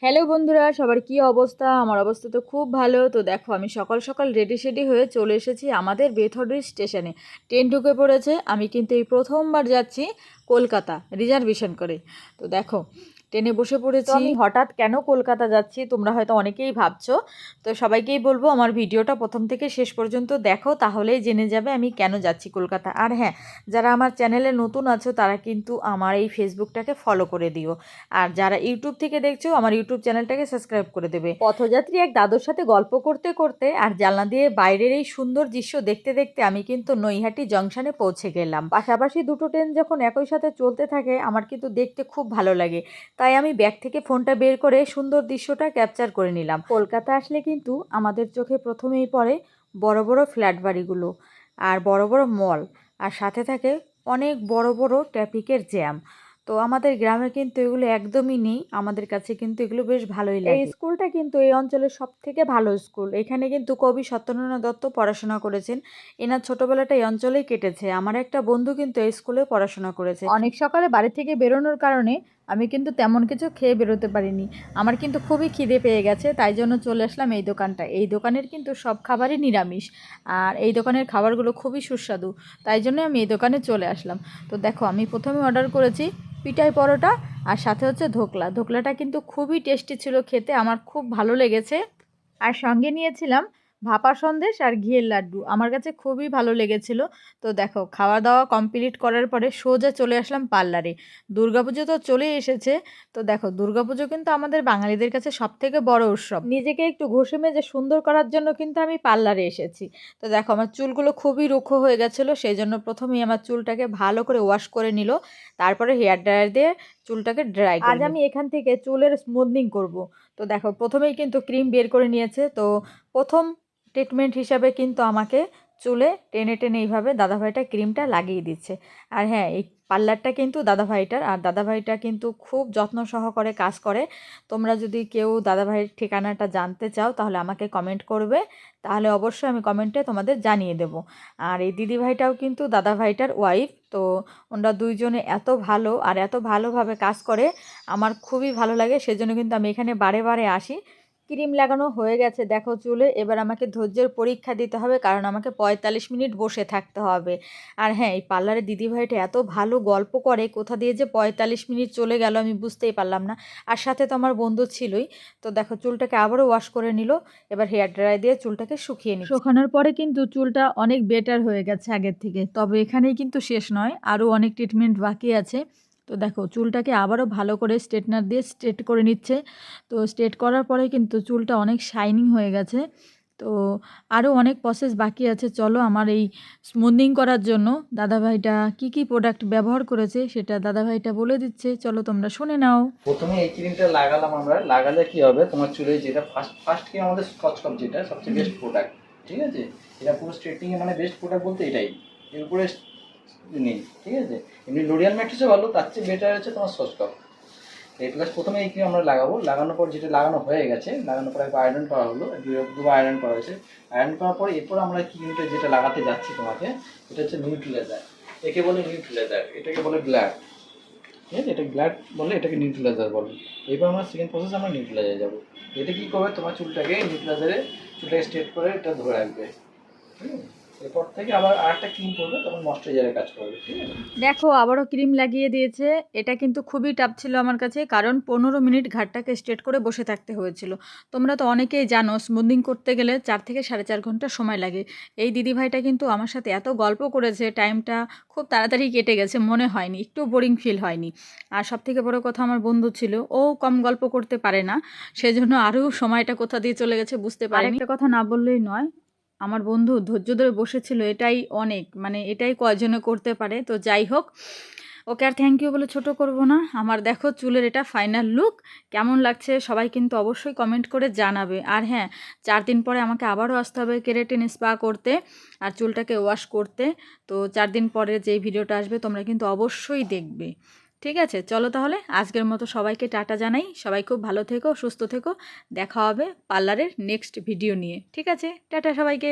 Hello বন্ধুরা, সবার কি অবস্থা? আমার অবস্থা তো খুব ভালো। তো দেখো, আমি সকাল সকাল রেডি সেডি হয়ে চলে এসেছি আমাদের বেথরি স্টেশনে। ট্রেন ঢুকে পড়েছে। আমি কিন্তু এই প্রথমবার যাচ্ছি কলকাতা রিজার্ভেশন করে। তো দেখো, ট্রেনে বসে পড়েছি। আমি হঠাৎ কেন কলকাতা যাচ্ছি তোমরা হয়তো অনেকেই ভাবছো। তো সবাইকেই বলবো আমার ভিডিওটা প্রথম থেকে শেষ পর্যন্ত দেখো, তাহলেই জেনে যাবে আমি কেন যাচ্ছি কলকাতা। আর হ্যাঁ, যারা আমার চ্যানেলে নতুন আছো তারা কিন্তু আমার এই ফেসবুকটাকে ফলো করে দিও। আর যারা ইউটিউব থেকে দেখছো আমার ইউটিউব চ্যানেলটাকে সাবস্ক্রাইব করে দেবে। পথযাত্রী এক দাদুর সাথে গল্প করতে করতে আর জানলা দিয়ে বাইরের এই সুন্দর দৃশ্য দেখতে দেখতে আমি কিন্তু নৈহাটি জংশনে পৌঁছে গেলাম। পাশাপাশি দুটো ট্রেন যখন একই সাথে চলতে থাকে আমার কিন্তু দেখতে খুব ভালো লাগে। তাই আমি ব্যাগ থেকে ফোনটা বের করে সুন্দর দৃশ্যটা ক্যাপচার করে নিলাম। কলকাতা আসলে কিন্তু আমাদের চোখে প্রথমেই পড়ে বড় বড় ফ্ল্যাট বাড়িগুলো আর বড় বড় মল, আর সাথে থাকে অনেক বড় বড় ট্রাফিকের জ্যাম। তো আমাদের গ্রামে কিন্তু এগুলো একদমই নেই। আমাদের কাছে কিন্তু এগুলো বেশ ভালোই লাগে। এই স্কুলটা কিন্তু এই অঞ্চলের সব থেকে ভালো স্কুল। এখানে কিন্তু কবি সত্যেন্দ্রনাথ দত্ত পড়াশোনা করেছেন। এনার ছোটবেলাটা এই অঞ্চলেই কেটেছে। আমার একটা বন্ধু কিন্তু এই স্কুলে পড়াশোনা করেছে। অনেক সকালে বাড়ি থেকে বেরোনোর কারণে আমি কিন্তু তেমন কিছু খেয়ে বেরোতে পারিনি। আমার কিন্তু খুবই খিদে পেয়ে গেছে, তাই জন্য চলে আসলাম এই দোকানটা। এই দোকানের কিন্তু সব খাবারই নিরামিষ, আর এই দোকানের খাবারগুলো খুবই সুস্বাদু। তাই জন্য আমি এই দোকানে চলে আসলাম। তো দেখো, আমি প্রথমে অর্ডার করেছি পিঠাই পরোটা, আর সাথে হচ্ছে ধোকলা। ধোকলাটা কিন্তু খুবই টেস্টি ছিল খেতে, আমার খুব ভালো লেগেছে। আর সঙ্গে নিয়েছিলাম ভাপা সন্দেশ আর ঘিয়ের লাড্ডু, আমার কাছে খুবই ভালো লেগেছিল। তো দেখো, খাওয়া দাওয়া কমপ্লিট করার পরে সোজা চলে আসলাম পার্লারে। দুর্গাপুজো তো চলেই এসেছে। তো দেখো, দুর্গাপুজো কিন্তু আমাদের বাঙালিদের কাছে সব থেকে বড় উৎসব। নিজেকে একটু ঘষে মেজে সুন্দর করার জন্য কিন্তু আমি পার্লারে এসেছি। তো দেখো, আমার চুলগুলো খুবই রুক্ষ হয়ে গেছিলো, সেই জন্য প্রথমেই আমার চুলটাকে ভালো করে ওয়াশ করে নিল। তারপরে হেয়ার ড্রায়ার দিয়ে চুলটাকে ড্রাই করে আজ আমি এখান থেকে চুলের স্মুথনিং করব। তো দেখো, প্রথমেই কিন্তু ক্রিম বের করে নিয়েছে। তো প্রথম ট্রিটমেন্ট হিসাবে কিন্তু আমাকে চুলে টেনে টেনে এইভাবে দাদাভাইটা ক্রিমটা লাগিয়ে দিচ্ছে। আর হ্যাঁ, এই পার্লারটা কিন্তু দাদাভাইটার, আর দাদাভাইটা কিন্তু খুব যত্ন সহকারে কাজ করে। তোমরা যদি কেউ দাদাভাইয়ের ঠিকানাটা জানতে চাও তাহলে আমাকে কমেন্ট করবে, তাহলে অবশ্যই আমি কমেন্টে তোমাদের জানিয়ে দেব। আর এই দিদিভাইটাও কিন্তু দাদাভাইটার ওয়াইফ। তো ওনারা দুইজনে এত ভালো আর এত ভালোভাবে কাজ করে, আমার খুবই ভালো লাগে। সেজন্য কিন্তু আমি এখানে বারে বারে আসি। ক্রিম লাগানো হয়ে গেছে দেখো চুলে। এবার আমাকে ধৈর্যের পরীক্ষা দিতে হবে, কারণ আমাকে ৪৫ মিনিট বসে থাকতে হবে। আর হ্যাঁ, এই পার্লারের দিদিভাইটা এত ভালো গল্প করে, কোথা দিয়ে যে ৪৫ মিনিট চলে গেল আমি বুঝতেই পারলাম না। আর সাথে তো আমার বন্ধু ছিলই। তো দেখো, চুলটাকে আবারও ওয়াশ করে নিল। এবার হেয়ার ড্রায়ার দিয়ে চুলটাকে শুকিয়ে নিচ্ছে। শুকানোর পরে কিন্তু চুলটা অনেক বেটার হয়ে গেছে আগের থেকে। তবে এখানেই কিন্তু শেষ নয়, আরও অনেক ট্রিটমেন্ট বাকি আছে। তো দেখো, চুলটাকে আবারও ভালো করে স্ট্রেটনার দিয়ে স্ট্রেট করে নিচ্ছে। তো স্ট্রেট করার পরে কিন্তু চুলটা অনেক শাইনিং হয়ে গেছে। তো আরও অনেক প্রসেস বাকি আছে। চলো, আমার এই স্মুথনিং করার জন্য দাদাভাইটা কি কি প্রোডাক্ট ব্যবহার করেছে সেটা দাদাভাইটা বলে দিচ্ছে। চলো তোমরা শুনে নাও। প্রথমে এই ক্রিমটা লাগালাম আমরা। লাগালে কি হবে, তোমার চুলে যেটা ফার্স্ট ফার্স্ট কি আমাদের স্কচ কাপ, যেটা সবচেয়ে বেস্ট প্রোডাক্ট, ঠিক আছে? এটা পুরো স্ট্রেটিং এ মানে বেস্ট প্রোডাক্ট বলতে এটাই, এর উপরে নেই, ঠিক আছে? এমনি লোরিয়াল ম্যাট্রিক্সও ভালো, তার চেয়ে বেটার হচ্ছে তোমার স্কচ কাপ। এই প্লাস প্রথমে এই ক্রিম আমরা লাগাবো। লাগানোর পর যেটা লাগানো হয়ে গেছে, লাগানোর পর একবার আয়রন করা হলো, দুবার আয়রন করা হয়েছে। আয়রন করার পর এরপর আমরা ক্রিমটা যেটা লাগাতে যাচ্ছি তোমাকে, এটা হচ্ছে নিউট্রিলাইজার। একে বলে নিউট্রিলাইজার, এটাকে বলে গ্ল্যাড, ঠিক আছে? এটা গ্ল্যাড বলে, এটাকে নিউট্রিলাইজার বলে। এবার আমরা সেকেন্ড প্রসেস আমরা নিউট্রিলাইজার যাবো। এটা কী করবে, তোমার চুলটাকে নিউট্রিলাইজারে চুলটাকে স্ট্রেট করে এটা ধরে রাখবে, ঠিক আছে? এরপর থেকে আবার আরেকটা ক্রিম করবে, তখন ময়েশ্চারাইজারের কাজ করবে, ঠিক আছে? দেখো, আবারও ক্রিম লাগিয়ে দিয়েছে। এটা কিন্তু খুবই টাফ ছিল আমার কাছে, কারণ ১৫ মিনিট ঘাটটাকে স্ট্রেট করে বসে থাকতে হয়েছিল। তোমরা তো অনেকেই জানো, স্মুথিং করতে গেলে ৪ থেকে ৪.৫ ঘন্টা সময় লাগে। এই দিদিভাইটা কিন্তু আমার সাথে এত গল্প করেছে, টাইমটা খুব তাড়াতাড়ি কেটে গেছে, মনে হয়নি, একটু বোরিং ফিল হয়নি। আর সবথেকে বড় কথা, আমার বন্ধু ছিল, ও কম গল্প করতে পারে না, সেজন্য আরও সময়টা কোথা দিয়ে চলে গেছে বুঝতে পারিনি। একটা কথা না বললেই নয়, আমার বন্ধু ধৈর্য ধরে বসেছিল, এটাই অনেক, মানে এটাই কয়জনে করতে পারে। তো যাই হোক, ওকে আর থ্যাংক ইউ বলে ছোট করব না। আমার দেখো চুলের এটা ফাইনাল লুক। কেমন লাগছে সবাই কিন্তু অবশ্যই কমেন্ট করে জানাবে। আর হ্যাঁ, ৪ দিন পরে আমাকে আবারও আসতে হবে কেরাটিন স্পা করতে আর চুলটাকে ওয়াশ করতে। তো ৪ দিন পরে যেই ভিডিওটা আসবে তোমরা কিন্তু অবশ্যই দেখবে। ঠিক আছে, চলো তাহলে আজকের মতো সবাইকে টাটা জানাই। সবাই খুব ভালো থেকো, সুস্থ থেকো। দেখা হবে পার্লারের নেক্সট ভিডিও নিয়ে। ঠিক আছে, টাটা সবাইকে।